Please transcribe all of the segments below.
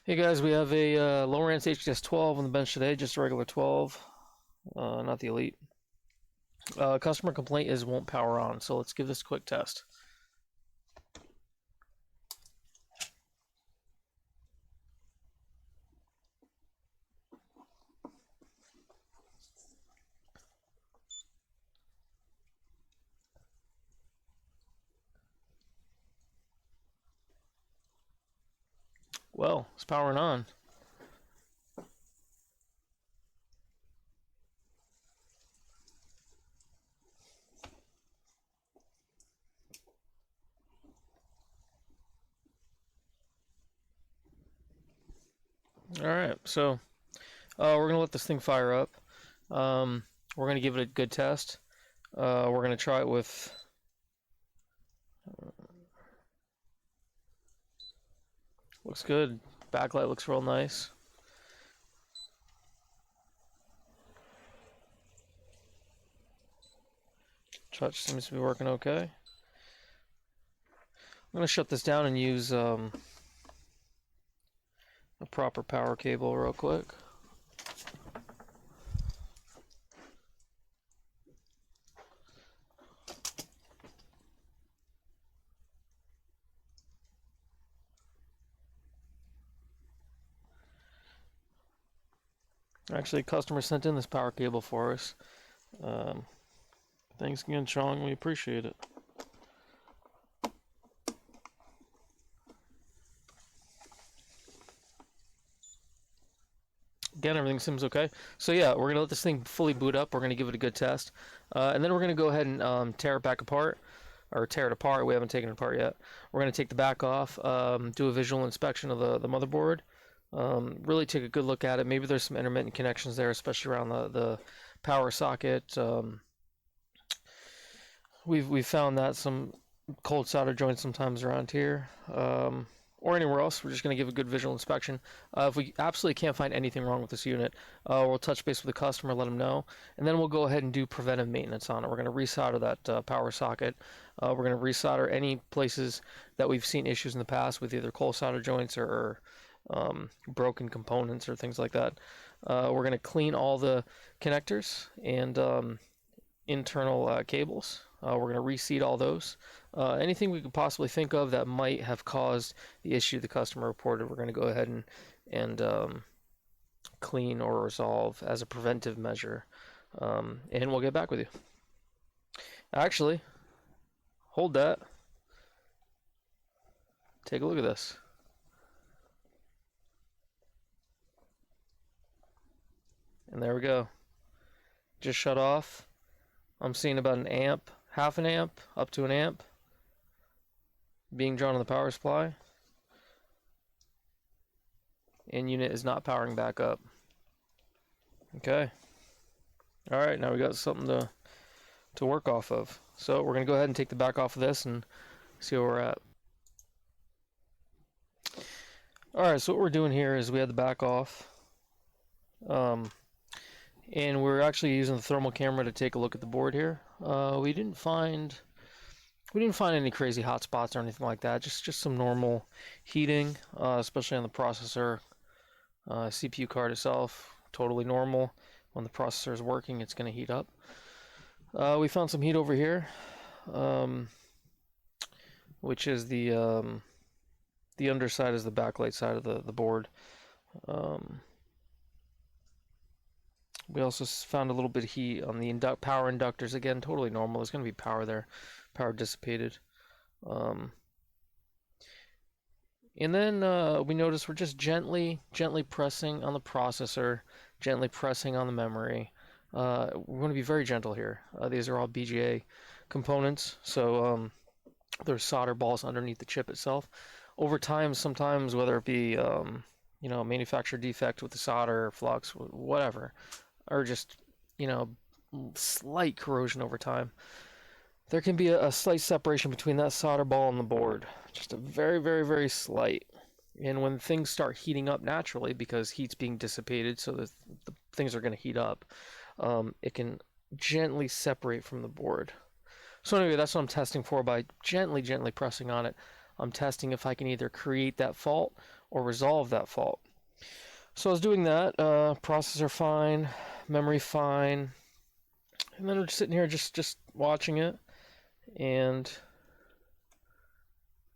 Hey guys, we have a Lowrance HDS12 on the bench today, just a regular 12, not the Elite. Customer complaint is won't power on, so let's give this a quick test. Well, it's powering on. Alright, so we're going to let this thing fire up. We're going to give it a good test. We're going to try it with... looks good. Backlight looks real nice. Touch seems to be working okay. I'm going to shut this down and use a proper power cable real quick. Actually, customer sent in this power cable for us. Thanks again, Chong. We appreciate it. Again, everything seems okay. So yeah, we're gonna let this thing fully boot up. We're gonna give it a good test, and then we're gonna go ahead and tear it back apart, or tear it apart. We haven't taken it apart yet. We're gonna take the back off, do a visual inspection of the motherboard, really take a good look at it. Maybe there's some intermittent connections there, especially around the power socket. We've found that some cold solder joints sometimes around here. Or anywhere else. We're just going to give a good visual inspection. If we absolutely can't find anything wrong with this unit, we'll touch base with the customer, let them know, and then we'll go ahead and do preventive maintenance on it. We're going to resolder that power socket. We're going to resolder any places that we've seen issues in the past with either cold solder joints or broken components or things like that. We're going to clean all the connectors and internal cables. We're going to reseat all those. Anything we could possibly think of that might have caused the issue the customer reported, we're going to go ahead and clean or resolve as a preventive measure. And we'll get back with you. Actually, hold that. Take a look at this. And there we go. Just shut off. I'm seeing about an amp, half an amp, up to an amp being drawn on the power supply. And unit is not powering back up. Okay. Alright, now we got something to work off of. So we're going to go ahead and take the back off of this and see where we're at. Alright, so what we're doing here is we had the back off. And we're actually using the thermal camera to take a look at the board here. We didn't find any crazy hot spots or anything like that. Just some normal heating, especially on the processor. CPU card itself, totally normal. When the processor is working, it's going to heat up. We found some heat over here, which is the underside is the backlight side of the board. We also found a little bit of heat on the power inductors. Again, totally normal. There's going to be power there, power dissipated. And then we notice we're just gently pressing on the processor, gently pressing on the memory. We're going to be very gentle here. These are all BGA components, so there's solder balls underneath the chip itself. Over time, sometimes, whether it be manufacturer defect with the solder, flux, whatever, or just slight corrosion over time, there can be a slight separation between that solder ball and the board, just a very, very, very slight. And when things start heating up naturally, because heat's being dissipated, so the things are going to heat up, it can gently separate from the board. So anyway, that's what I'm testing for by gently pressing on it. I'm testing if I can either create that fault or resolve that fault. So I was doing that, processor fine, memory fine, and then we're just sitting here just watching it, and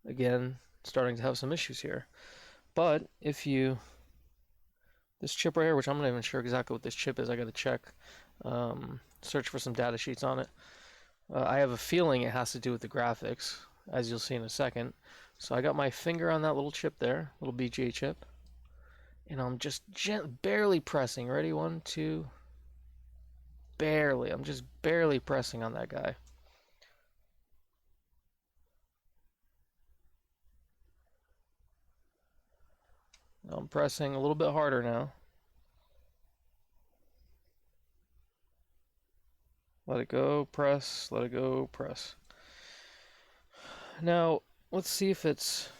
again, starting to have some issues here. But if you, this chip right here, which I'm not even sure exactly what this chip is, I gotta check, search for some data sheets on it. I have a feeling it has to do with the graphics, as you'll see in a second. So I got my finger on that little chip there, little BGA chip, and I'm just barely pressing. Ready? 1, 2. Barely. I'm just barely pressing on that guy. I'm pressing a little bit harder now. Let it go, press, let it go, press. Now, let's see if it's...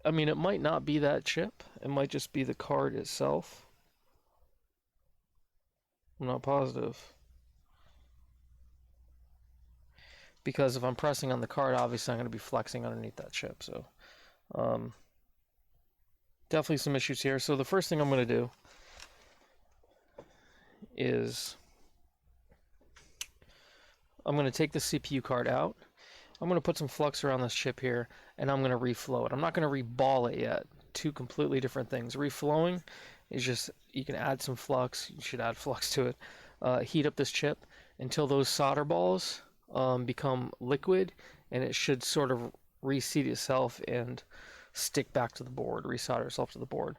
I mean, it might not be that chip. It might just be the card itself. I'm not positive. Because if I'm pressing on the card, obviously I'm going to be flexing underneath that chip. So, definitely some issues here. So the first thing I'm going to do is I'm going to take the CPU card out. I'm going to put some flux around this chip here, and I'm going to reflow it. I'm not going to reball it yet. Two completely different things. Reflowing is just, you can add some flux. You should add flux to it. Heat up this chip until those solder balls become liquid, and it should sort of reseat itself and stick back to the board, resolder itself to the board.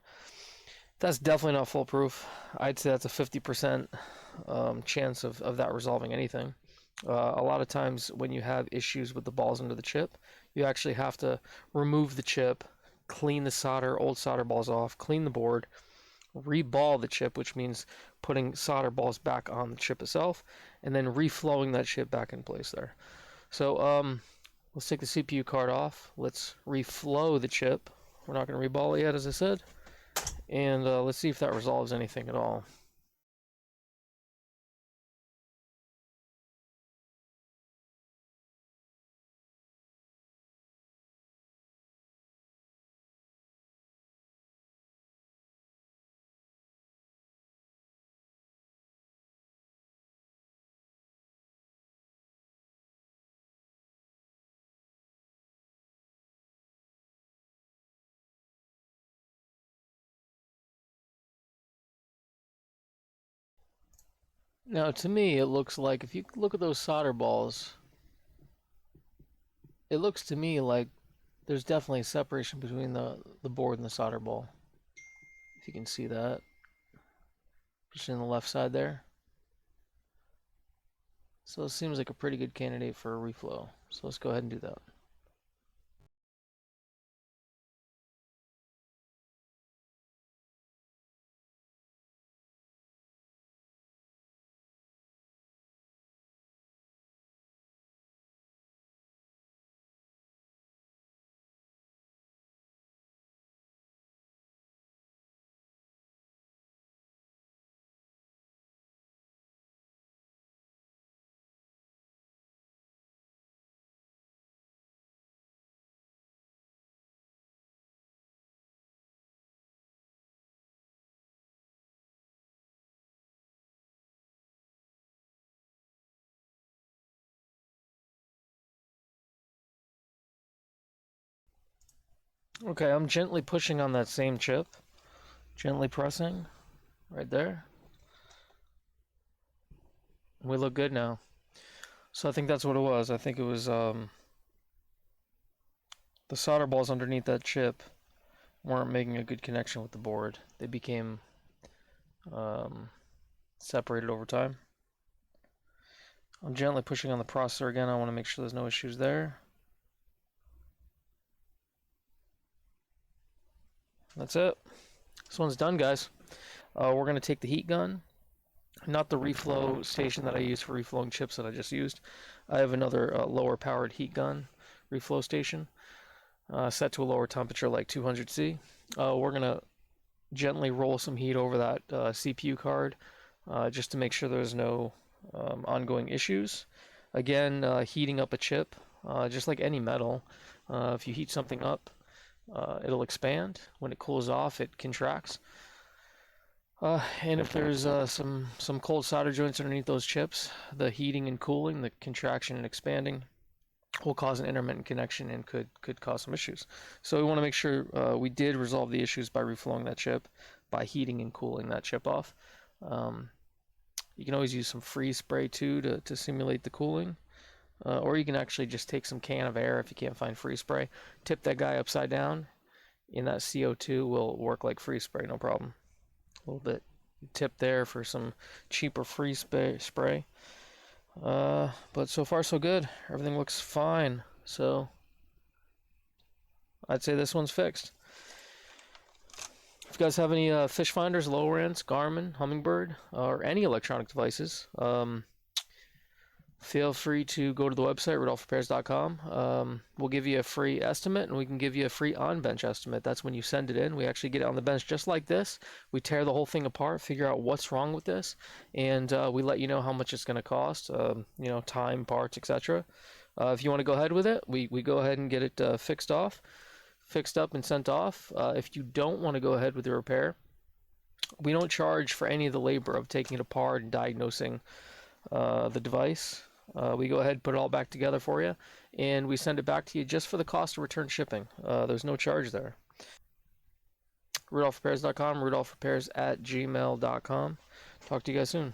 That's definitely not foolproof. I'd say that's a 50% chance of that resolving anything. A lot of times when you have issues with the balls under the chip, you actually have to remove the chip, clean the solder, old solder balls off, clean the board, reball the chip, which means putting solder balls back on the chip itself, and then reflowing that chip back in place there. So let's take the CPU card off. Let's reflow the chip. We're not going to reball it yet, as I said. And let's see if that resolves anything at all. Now, to me, it looks like, if you look at those solder balls, it looks to me like there's definitely a separation between the board and the solder ball. If you can see that, just in the left side there. So it seems like a pretty good candidate for a reflow. So let's go ahead and do that. Okay, I'm gently pushing on that same chip. Gently pressing right there. We look good now. So I think that's what it was. I think it was the solder balls underneath that chip weren't making a good connection with the board. They became separated over time. I'm gently pushing on the processor again. I want to make sure there's no issues there. That's it. This one's done, guys. We're going to take the heat gun, not the reflow station that I use for reflowing chips that I just used. I have another lower powered heat gun reflow station set to a lower temperature like 200C. We're going to gently roll some heat over that CPU card just to make sure there's no ongoing issues. Again, heating up a chip just like any metal. If you heat something up, it'll expand. When it cools off, it contracts. And if there's some cold solder joints underneath those chips, the heating and cooling, the contraction and expanding, will cause an intermittent connection and could cause some issues. So we want to make sure we did resolve the issues by reflowing that chip, by heating and cooling that chip off. Um, you can always use some freeze spray too to simulate the cooling. Or you can actually just take some can of air if you can't find freeze spray, tip that guy upside down, and that CO2 will work like freeze spray, no problem. A little bit tip there for some cheaper freeze spray. But so far so good. Everything looks fine. So I'd say this one's fixed. If you guys have any fish finders, Lowrance, Garmin, Hummingbird, or any electronic devices, feel free to go to the website, rudolphrepairs.com. We'll give you a free estimate, and we can give you a free on-bench estimate. That's when you send it in. We actually get it on the bench just like this. We tear the whole thing apart, figure out what's wrong with this, and we let you know how much it's going to cost, time, parts, etc. If you want to go ahead with it, we go ahead and get it fixed up and sent off. If you don't want to go ahead with the repair, we don't charge for any of the labor of taking it apart and diagnosing the device. We go ahead and put it all back together for you, and we send it back to you just for the cost of return shipping. There's no charge there. RudolphRepairs.com, RudolphRepairs@gmail.com. Talk to you guys soon.